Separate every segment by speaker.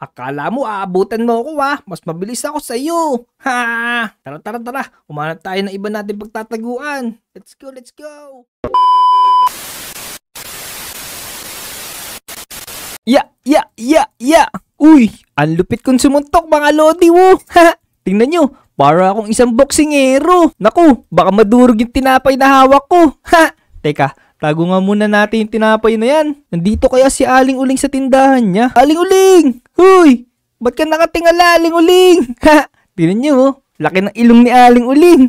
Speaker 1: Akala mo aabutan mo ako ha? Mas mabilis ako sa iyo. Ha! Tara. Umanap tayo ng iba natin pagtataguan. Let's go. Ya! Uy, ang lupit kong sumuntok mga lodi mo. Ha! Tingnan nyo, para akong isang boksingero. Naku, baka madurog yung tinapay na hawak ko. Ha! Teka, tago nga muna natin yung tinapay na yan. Nandito kaya si Aling Uling sa tindahan niya. Aling Uling! Huy! Ba't ka nakatingala, Aling Uling? Ha! Tingnan nyo, laki ng ilong ni Aling Uling.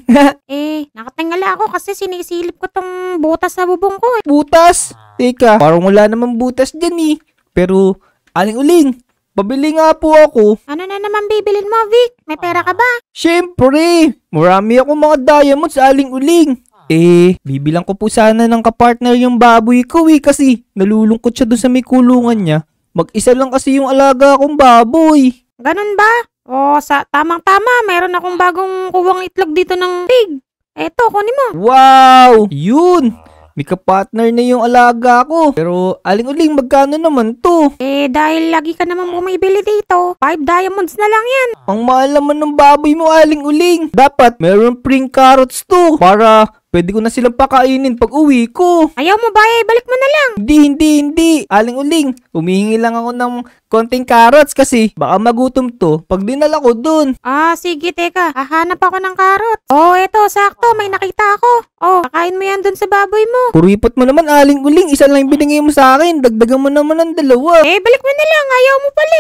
Speaker 2: Nakatingala ako kasi sinisilip ko tong butas sa bubong ko eh.
Speaker 1: Butas? Teka, parang wala namang butas dyan eh. Pero, Aling Uling, pabili nga po ako.
Speaker 2: Ano na naman bibilin mo, Vic? May pera ka ba?
Speaker 1: Siyempre, marami ako mga diamonds sa Aling Uling. Bibilang ko po sana ng kapartner yung baboy ko kasi nalulungkot siya doon sa may kulungan niya. Mag-isa lang kasi yung alaga akong baboy.
Speaker 2: Ganun ba? Tamang-tama, meron akong bagong kuwang itlog dito ng pig. Eto, kunin mo.
Speaker 1: Wow! Yun! May kapartner na yung alaga ko. Pero, Aling Uling, magkano naman to?
Speaker 2: Dahil lagi ka naman bumibili dito, 5 diamonds na lang yan.
Speaker 1: Ang mahal naman ng baboy mo, Aling Uling. Dapat, meron pring carrots to. Para, pwede ko na silang pakainin pag uwi ko.
Speaker 2: Ayaw mo ba balik mo na lang?
Speaker 1: Hindi. Aling Uling, humihingi lang ako ng konting carrots kasi baka magutom to pag dinala ko dun.
Speaker 2: Sige, teka. Hahanap ako ng carrots. Eto, sakto. May nakita ako. Kakain mo yan dun sa baboy mo.
Speaker 1: Kuripot mo naman, Aling Uling. Isa lang yung binigay mo sa akin. Dagdagan mo naman ng 2.
Speaker 2: Balik mo na lang. Ayaw mo pala.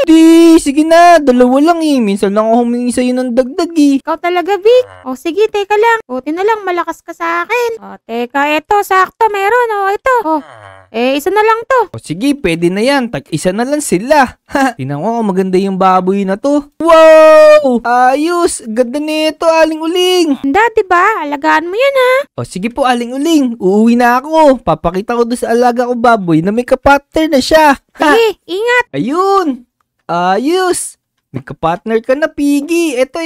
Speaker 1: Sige na. 2 lang Minsan lang ako humingi sa'yo ng dagdag
Speaker 2: Ikaw talaga, Vic. Sige, teka lang. Buti na lang, malakas ka sa akin. Teka, eto, sakto. Meron. Ito. Isa na lang to.
Speaker 1: Sige, pwede na yan. Tag-isa na lang sila. Tingnan ko kung maganda yung baboy na to. Wow! Ayos! Ganda nito, Aling Uling.
Speaker 2: Handa, diba? Alagaan mo yan, ha?
Speaker 1: Sige po, Aling Uling. Uuwi na ako. Papakita ko doon sa alaga ko baboy na may kapartner na siya.
Speaker 2: Sige, ingat.
Speaker 1: Ayun! Ayos! May kapartner ka na, Piggy. Ito.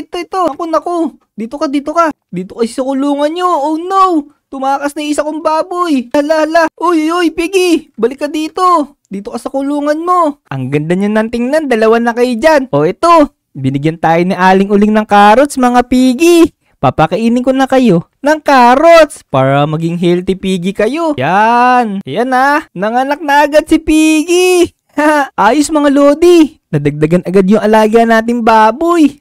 Speaker 1: Naku. Dito ka. Dito ka sa kulungan nyo. Oh no! Tumakas na isa kong baboy. Hala. Uy, Piggy. Balik ka dito. Dito ka sa kulungan mo. Ang ganda niyan ng tingnan. 2 na kayo dyan. Ito. Binigyan tayo ni Aling Uling ng carrots, mga Piggy. Papakainin ko na kayo ng carrots para maging healthy Piggy kayo. Yan nanganak na agad si Piggy. Ayos mga lodi. Nadagdagan agad yung alaga nating baboy.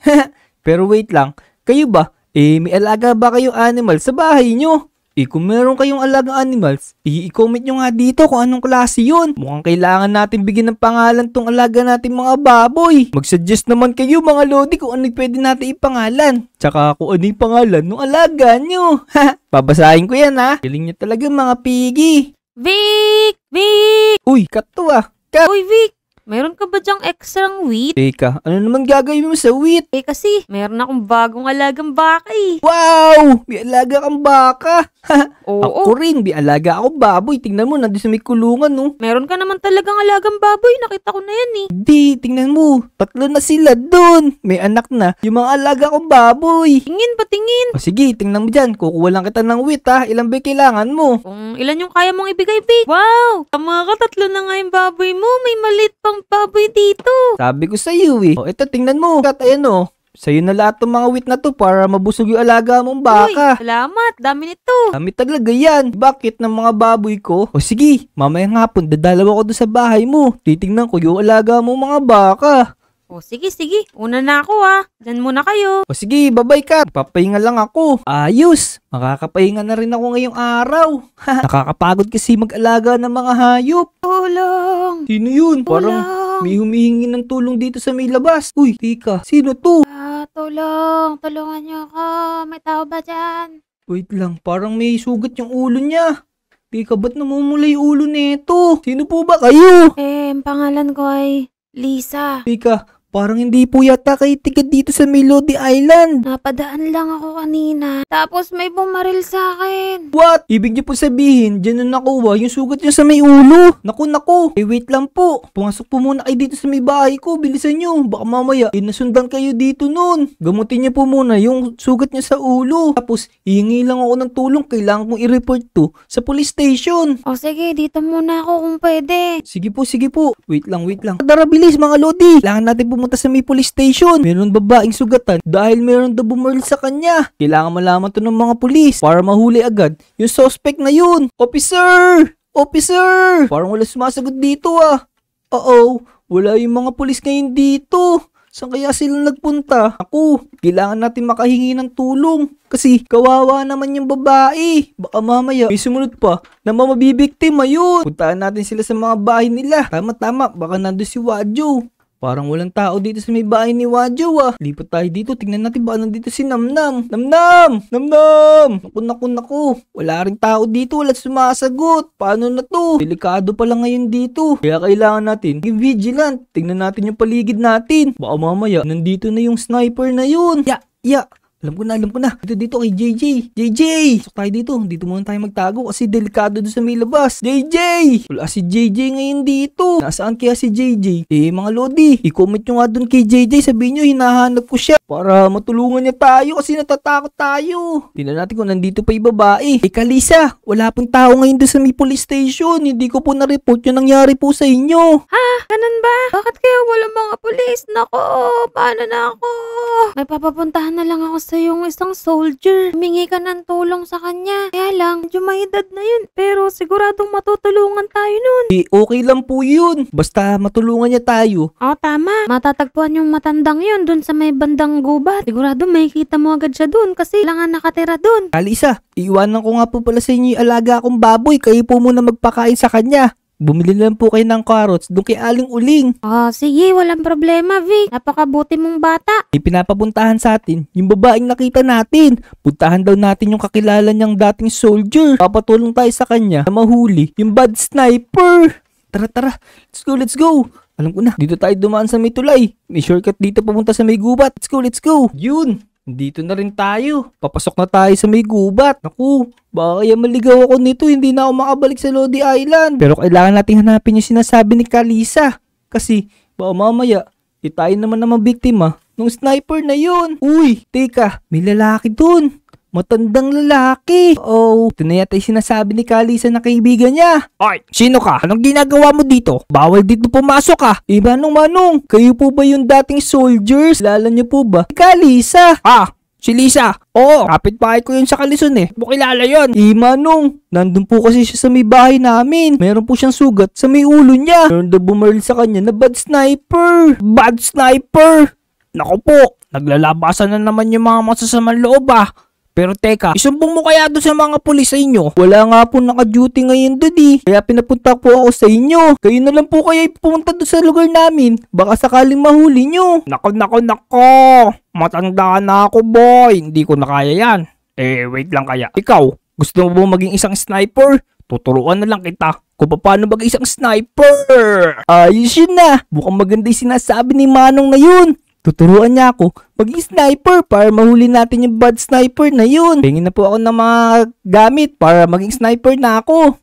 Speaker 1: Pero wait lang. Kayo ba? May alaga ba kayong animal sa bahay nyo? Kung meron kayong alagang animals, i-comment nyo nga dito kung anong klase yun. Mukhang kailangan natin bigyan ng pangalan tong alaga natin mga baboy. Mag-suggest naman kayo mga lodi kung ano pwede natin ipangalan. Tsaka kung ano yung pangalan ng alaga nyo. Babasahin ko yan Galing nyo talaga mga Piggy.
Speaker 2: Vic!
Speaker 1: Uy, cut to
Speaker 2: Uy, Vic! Meron ka ba dyang extrang wheat?
Speaker 1: Teka, ano naman gagawin mo sa wheat?
Speaker 2: Kasi meron akong bagong alagang baka
Speaker 1: Wow! May alaga kang baka.
Speaker 2: Oo.
Speaker 1: Ako rin, may alaga ako baboy. Tingnan mo, nandun sa may kulungan
Speaker 2: Meron ka naman talagang alagang baboy. Nakita ko na yan
Speaker 1: Hindi, tingnan mo. 3 na sila dun. May anak na. Yung mga alaga kong baboy.
Speaker 2: Tingin, patingin.
Speaker 1: Sige, tingnan mo dyan. Kukuha lang kita ng wheat Ilang ba kailangan mo?
Speaker 2: Kung ilan yung kaya mong ibigay, Vic. Wow! Tama ka, 3 na nga yung baboy mo. May maliit pang baboy dito.
Speaker 1: Sabi ko sa iyo ito, tingnan mo. Ayan sa'yo na lahat ng mga wheat na to para mabusog yung alaga mong baka.
Speaker 2: Uy, salamat. Dami nito.
Speaker 1: Dami talaga yan. Bakit ng mga baboy ko? Sige, mamayang hapon dadalaw ako doon sa bahay mo. Titingnan ko yung alaga mong mga baka.
Speaker 2: Sige. Una na ako Diyan muna kayo.
Speaker 1: Sige, bye-bye ka. Papahinga lang ako. Ayos. Makakapahinga na rin ako ngayong araw. Nakakapagod kasi mag-alaga ng mga hayop.
Speaker 2: Tulong.
Speaker 1: Sino yun? Parang may humihingi ng tulong dito sa may labas. Uy, tika. Sino to?
Speaker 2: Tulong. Tulungan niyo ako. May tao ba dyan?
Speaker 1: Wait lang. Parang may sugat yung ulo niya. Tika, ba't namumula yung ulo nito? Sino po ba kayo?
Speaker 2: Ang pangalan ko ay Lisa.
Speaker 1: Tika, parang hindi po yata kayo tiga dito sa Melody Island.
Speaker 2: Napadaan lang ako kanina. Tapos may bumaril sa akin.
Speaker 1: What? Ibig niyo po sabihin, dyan na nakuha yung sugat niyo sa may ulo. Naku. Wait lang po. Pumasok po muna kayo dito sa may bahay ko. Bilisan niyo. Baka mamaya, nasundan kayo dito nun. Gamutin niyo po muna yung sugat niyo sa ulo. Tapos, hihingi lang ako ng tulong. Kailangan kong i-report to sa police station.
Speaker 2: Sige, dito muna ako kung pwede.
Speaker 1: Sige po. Wait lang. Tara, bilis mga lodi. Kailangan natin po pumunta sa may police station. Meron babaeng sugatan dahil meron daw bumaril sa kanya. Kailangan malaman to ng mga pulis para mahuli agad yung suspect na yun. Officer! Officer! Parang wala sumasagot dito ah. Oo, wala yung mga pulis ngayon dito. Saan kaya sila nagpunta? Ako, kailangan natin makahingi ng tulong. Kasi kawawa naman yung babae. Baka mamaya may sumunod pa na mamabibiktima yun. Puntaan natin sila sa mga bahay nila. Tama, baka nandun si Wadjo. Parang walang tao dito sa may bahay ni Wadjo ah. Lipat tayo dito, tingnan natin baka nandito si Namnam. Namnam! Namnam! Naku. Wala rin tao dito, wala sumasagot. Paano na to? Delikado pala ngayon dito. Kaya kailangan natin maging vigilant. Tingnan natin yung paligid natin. Baka mamaya nandito na yung sniper na yun. Ya! Alam ko na. Dito kay JJ. JJ! So tayo dito. Dito muna tayo magtago kasi delikado doon sa may labas. JJ! Wala si JJ ngayon dito. Nasaan kaya si JJ? Mga lodi, i-comment nyo nga doon kay JJ. Sabihin nyo, hinahanap ko siya para matulungan niya tayo kasi natatakot tayo. Tingnan natin kung nandito pa yung babae. Kalisa, wala pong tao ngayon doon sa may police station. Hindi ko po na-report yung nangyari po sa inyo.
Speaker 2: Ha? Ganun ba? Bakit kaya wala mga pulis? Nako, paano na ako? May papapuntahan na lang ako sa yung isang soldier. Humingi ka ng tulong sa kanya. Kaya lang, medyo may edad na yun. Pero siguradong matutulungan tayo nun.
Speaker 1: Okay lang po yun. Basta matulungan niya tayo.
Speaker 2: Oo, tama. Matatagpuan yung matandang yun dun sa may bandang gubat. Sigurado may kita mo agad siya dun kasi kailangan nakatira dun.
Speaker 1: Kalisa, iiwanan ko nga po pala sa inyo yung alaga akong baboy. Kayo po muna magpakain sa kanya. Bumili lang po kayo ng carrots doon kay Aling Uling.
Speaker 2: Sige, walang problema, Vic. Napakabuti mong bata.
Speaker 1: Pinapapuntahan sa atin yung babaeng nakita natin. Puntahan daw natin yung kakilala niyang dating soldier. Papatulong tayo sa kanya na mahuli yung bad sniper. Tara. Let's go. Alam ko na, dito tayo dumaan sa may tulay. May shortcut dito papunta sa may gubat. Let's go. Yun. Dito na rin tayo. Papasok na tayo sa may gubat. Naku, baka kaya maligaw ako nito. Hindi na ako makabalik sa Lodi Island. Pero kailangan natin hanapin yung sinasabi ni Kalisa. Kasi baka mamaya, tayo naman na mabiktima nung sniper na yun. Uy, teka, may lalaki dun. Matandang lalaki. Ito na yata yung sinasabi ni Kalisa na kaibigan niya. Ay, sino ka? Anong ginagawa mo dito? Bawal dito pumasok ka. Manong, kayo po ba yung dating soldiers? Lala niyo po ba? Kalisa. Si Lisa. Oo, kapitbahay ko yun sa Kalison eh. Bukilala yun. Manong, nandun po kasi siya sa may bahay namin. Meron po siyang sugat sa may ulo niya. Meron daw bumaril sa kanya na bad sniper. Bad sniper? Naku po, naglalabasan na naman yung mga masasamang loob ah. Pero teka, isumbong mo kaya doon sa mga pulis sa inyo? Wala nga po naka-duty ngayon doon eh. Kaya pinapunta po ako sa inyo. Kayo na lang po kaya pumunta doon sa lugar namin. Baka sakaling mahuli nyo. Nako. Matanda na ako boy. Hindi ko na kaya yan. Wait lang kaya. Ikaw, gusto mo ba maging isang sniper? Tuturuan na lang kita kung paano maging isang sniper. Ayos yun na. Mukhang maganda yung sinasabi ni Manong na yun. Tuturuan niya ako maging sniper para mahuli natin yung bad sniper na yun. Tingin na po ako ng mga gamit para maging sniper na ako.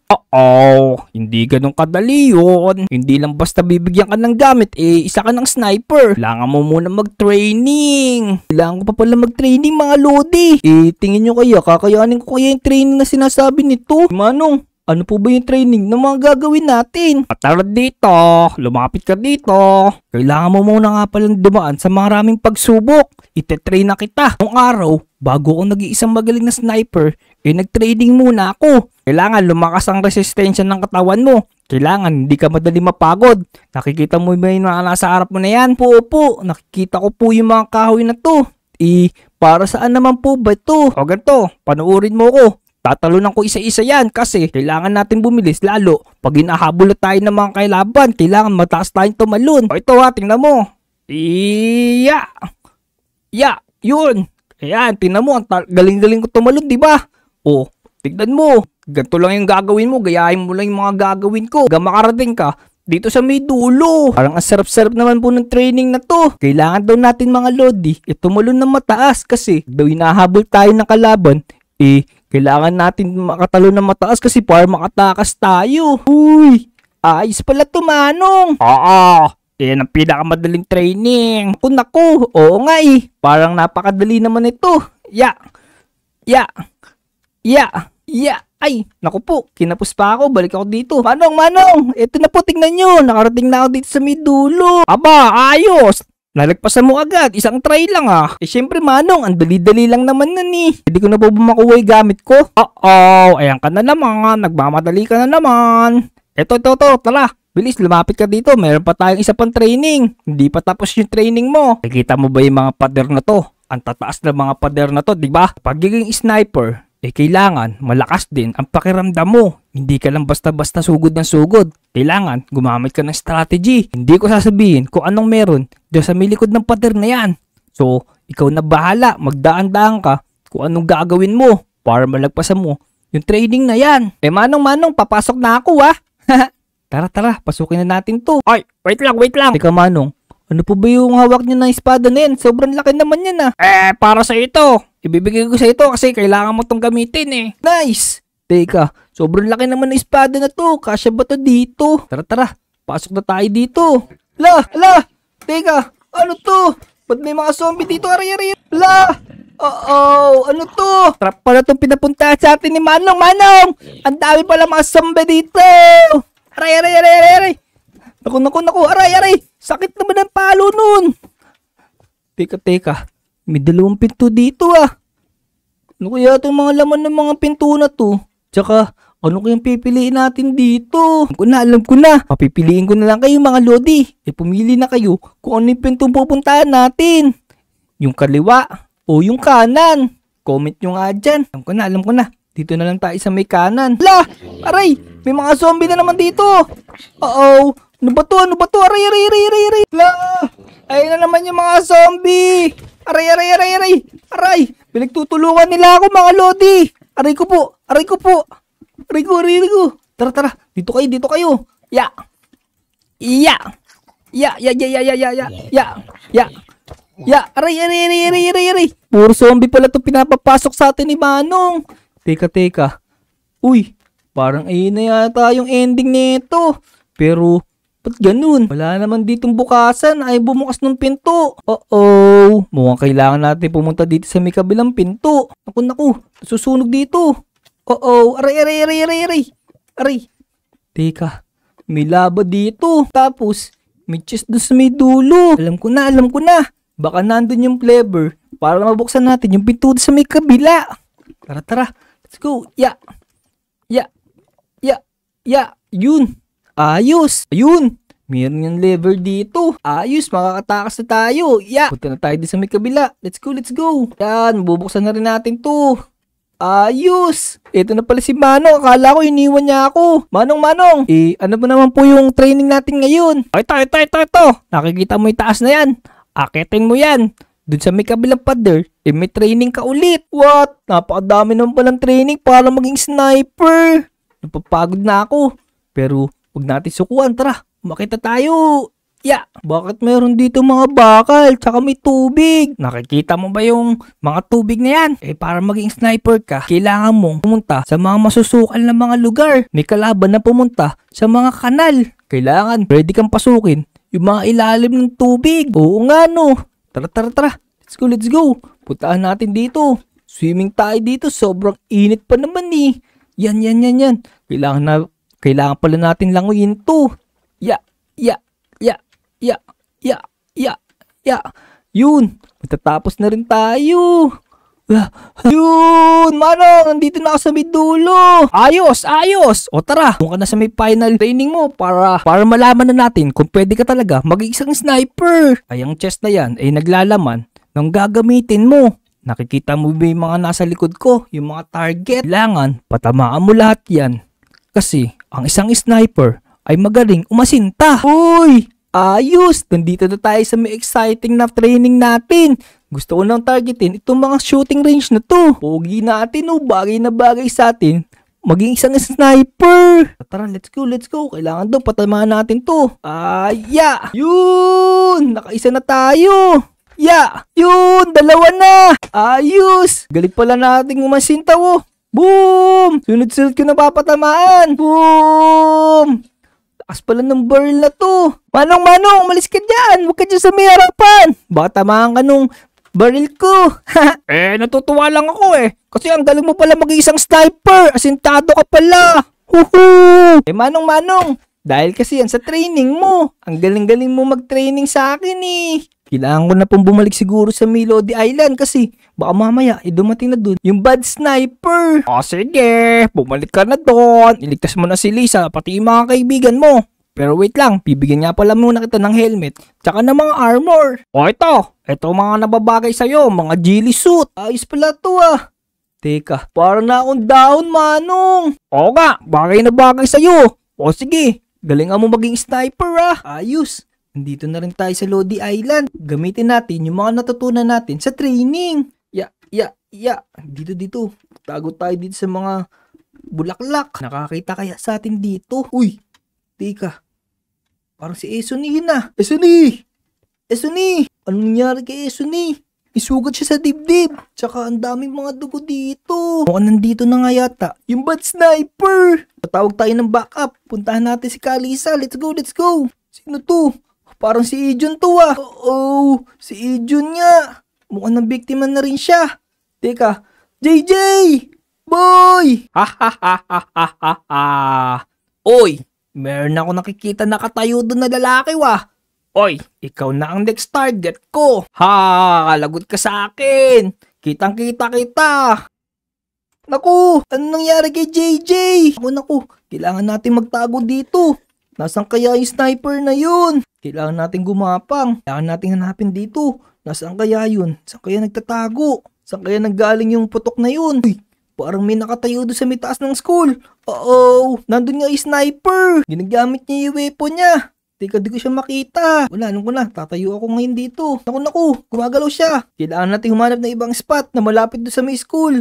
Speaker 1: Hindi ganun kadali yun. Hindi lang basta bibigyan ka ng gamit, isa ka ng sniper. Kailangan mo muna mag-training. Kailangan ko pa pala mag-training mga lodi. Tingin nyo kaya, kakayanin ko kaya yung training na sinasabi nito? Manong, ano po ba yung training na mga gagawin natin? Tara dito, lumapit ka dito. Kailangan mo muna nga palang dumaan sa maraming pagsubok. Ite-train na kita. Noong araw, bago ako nag-iisang magaling na sniper, nag-training muna ako. Kailangan lumakas ang resistensya ng katawan mo. Kailangan hindi ka madali mapagod. Nakikita mo ba yung mga nasa harap mo na yan? Po, nakikita ko po yung mga kahoy na to. Para saan naman po ba ito? O ganito, panuorin mo ko. Tatalunan ko isa-isa yan kasi kailangan natin bumilis lalo. Pag hinahabol na tayo ng mga kailaban, kailangan mataas tayong tumalon. Ito ha, tingnan mo. Yun. Ayan, tingnan mo, galing-galing ko tumalon, di ba? Tignan mo. Ganito lang yung gagawin mo, gayahin mo lang yung mga gagawin ko. Hanggang makarating ka dito sa may dulo. Parang ang sarap-sarap naman po ng training na to. Kailangan daw natin mga lodi, tumalon ng mataas kasi daw hinahabol tayo ng kalaban. Kailangan natin makatalo ng mataas kasi para makatakas tayo. Uy, ayos pala to Manong. Yan ang pinakamadaling training. Naku, oo nga parang napakadali naman ito. Ay, naku po, kinapos pa ako, balik ako dito. Manong, eto na po, tingnan nyo, nakarating na ako dito sa may dulo. Aba, ayos. Nalagpasan mo agad. Isang try lang ah. Eh syempre Manong, ang dali-dali lang naman nun eh. Hindi ko na po makuha yung gamit ko. Uh-oh, ayan ka na naman. Nagmamadali ka na naman. Ito, tara. Bilis, lumapit ka dito. Meron pa tayong isa pang training. Hindi pa tapos yung training mo. Nakikita mo ba yung mga pader na to? Ang tataas na mga pader na to, di ba? Pagiging sniper, kailangan malakas din ang pakiramdam mo. Hindi ka lang basta-basta sugod ng sugod. Kailangan gumamit ka ng strategy. Hindi ko sasabihin kung anong meron dyan sa may likod ng pader na yan. So, ikaw na bahala. Magdaan-daan ka kung anong gagawin mo para malagpasan mo yung training na yan. Manong, papasok na ako ah. Tara, pasukin na natin to. Ay, wait lang. Teka Manong, ano po ba yung hawak niyo na espada na yan? Sobrang laki naman yan ah. Para sa ito. Ibibigay ko sa ito kasi kailangan mo tong gamitin eh. Nice! Teka, sobrang laki naman ng espada na to. Kasya ba to dito? Tara, pasok na tayo dito. La! Teka, ano to? Ba't may mga zombie dito? Aray! La! Oo, ano to? Trap pala itong pinapuntahan sa atin ni Manong! Ang dami pala mga zombie dito! Aray! Naku, aray! Sakit naman ang palo nun! Teka. May 2 pinto dito ah. Ano kaya itong mga laman ng mga pinto na to? Tsaka, ano kayang pipiliin natin dito? Alam ko na. Papipiliin ko na lang kayo mga lodi. Pumili na kayo kung ano yung pintong pupuntahan natin. Yung kaliwa o yung kanan. Comment nyo nga dyan. Alam ko na. Dito na lang tayo sa may kanan. La! Aray! May mga zombie na naman dito. Uh-oh! Ano ba to? Aray! La! Ayun na naman yung mga zombie! Aray! Pinagtutulungan nila ako mga lodi! Aray ko po! Aray ko! Tara! Dito kayo! Ya! Aray! Puro zombie pala ito pinapapasok sa atin ni Manong! Teka. Uy! Parang ayun na yata yung ending nito. Pero, ba't ganun? Wala naman ditong bukasan. Ay bumukas ng pinto. Uh-oh. Mukhang kailangan natin pumunta dito sa may kabilang pinto. Naku. Susunog dito. Uh-oh. Aray. Teka. May laba dito. Tapos, may chest doon sa may dulo. Alam ko na. Baka nandun yung flavor para mabuksan natin yung pinto sa may kabila. Tara. Let's go. Ya. Yun. Ayos. Ayun. Meron yung lever dito. Ayos. Makakatakas na tayo. Ya. Punta na tayo din sa may kabila. Let's go. Yan. Bubuksan na rin natin to. Ayos. Ito na pala si Manong. Akala ko iniwan niya ako. Manong. Ano ba naman po yung training natin ngayon? Ito. Nakikita mo yung taas na yan. Akitin mo yan. Doon sa may kabilang pader, may training ka ulit. What? Napakadami naman palang training para maging sniper. Napapagod na ako. Pero, huwag natin sukuan. Tara, makita tayo. Ya, bakit meron dito mga bakal tsaka may tubig? Nakikita mo ba yung mga tubig na yan? Para maging sniper ka, kailangan mong pumunta sa mga masusukal na mga lugar. May kalaban na pumunta sa mga kanal. Kailangan, ready kang pasukin yung mga ilalim ng tubig. Oo nga no. Tara. Let's go. Puntahan natin dito. Swimming tayo dito. Sobrang init pa naman eh. Yan. Kailangan pala natin languyin to. Ya. Yun. Matatapos na rin tayo. Yun. Manong, nandito na ako sa may dulo. Ayos. O tara, kung ka na sa may final training mo para malaman na natin kung pwede ka talaga mag-isang sniper. Ay, ang chest na yan ay naglalaman ng gagamitin mo. Nakikita mo ba yung mga nasa likod ko? Yung mga target? Kailangan patamaan mo lahat yan. Kasi ang isang sniper ay magaling umasinta. Uy! Ayos! Nandito na tayo sa may exciting na training natin. Gusto ko nang targetin itong mga shooting range na to. Pogi natin bagay na bagay sa atin. Maging isang sniper. Tara, let's go. Kailangan daw patamaan natin to. Yun! Nakaisa na tayo. Yun! 2 na. Ayos! Galit pala nating umasinta Boom! Sunod-sunod ko na papatamaan. Boom! Takas pala ng barrel na to. Manong, umalis ka dyan. Huwag ka dyan sa may harapan. Baka tamaan ka nung barrel ko. Natutuwa lang ako Kasi ang galing mo pala mag-isang sniper. Asintado ka pala. Huhu! Manong, dahil kasi yan sa training mo. Ang galing-galing mo mag-training sa akin Kailangan ko na pong bumalik siguro sa Melody Island kasi baka mamaya dumating na dun yung bad sniper. O sige, bumalik ka na doon. Iligtas mo na si Lisa pati yung mga kaibigan mo. Pero wait lang, bibigyan nga pala muna kita ng helmet tsaka ng mga armor. O ito mga nababagay sa'yo, mga ghillie suit. Ayos pala to ah. Teka, parang na akong down, Manong. Oo nga, bagay na bagay sa'yo. O sige, galingan mo maging sniper ah. Ayos. Nandito na rin tayo sa Lodi Island. Gamitin natin yung mga natutunan natin sa training. Dito. Tago tayo dito sa mga bulaklak. Nakakita kaya sa atin dito? Uy, teka. Parang si Esuni yun ah. Esuni! Anong nangyari kay Esuni? Isugat siya sa dibdib. Tsaka ang daming mga dugo dito. Mukhang nandito na nga yata yung bad sniper. Tatawag tayo ng backup. Puntahan natin si Kalisa. Let's go. Sino to? Parang si Ijun to ah. Oo, si Ijun nga. Mukhang nabiktima na rin siya. Teka, JJ! Boy! Oy, meron ako nakikita nakatayo doon na lalaki wah. Oy, ikaw na ang next target ko. Lagot ka sa akin. Kitang-kita kita. Naku, ano nangyari kay JJ? Naku, kailangan natin magtago dito. Nasaan kaya yung sniper na yun? Kailangan natin gumapang. Kailangan natin hanapin dito. Nasaan kaya yun? Saan kaya nagtatago? Saan kaya nanggaling yung putok na yun? Uy, parang may nakatayo doon sa may taas ng school. Oo, nandun nga yung sniper. Ginagamit niya yung weapon niya. Teka, di ko siya makita. Wala, ko na. Tatayo ako ngayon dito. Naku, gumagalaw siya. Kailangan natin humanap ng ibang spot na malapit doon sa may school.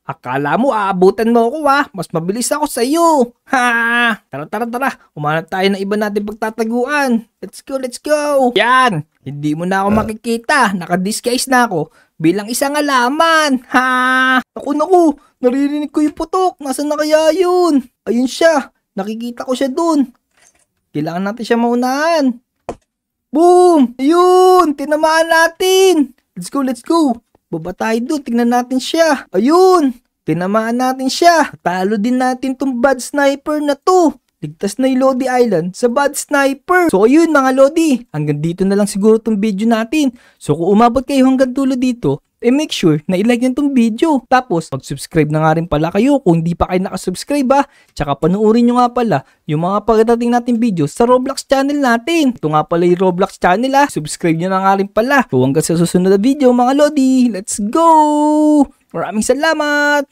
Speaker 1: Akala mo aabutan mo ako mas mabilis ako sa iyo. Tara. Umanap tayo ng iba natin pagtataguan. Let's go. Yan, hindi mo na ako makikita. Naka-disguise na ako bilang isang alaman. Naku, naririnig ko yung putok. Nasaan na kaya yun? Ayun siya, nakikita ko siya dun. Kailangan natin siya maunahan. Boom! Ayun, tinamaan natin. Let's go. Baba tayo doon, tingnan natin siya. Ayun, tinamaan natin siya. Talo din natin tong bad sniper na to. Ligtas na yung Lodi Island sa bad sniper. So ayun mga Lodi, hanggang dito na lang siguro tong video natin. So kung umabot kayo hanggang dulo dito, make sure na i-like nyo tong video. Tapos mag-subscribe na nga rin pala kayo kung hindi pa kayo nakasubscribe Tsaka panoorin nyo nga pala yung mga pagdating natin videos sa Roblox channel natin. Ito nga pala yung Roblox channel Subscribe nyo na nga rin pala. So hanggang sa susunod na video mga Lodi, let's go! Maraming salamat!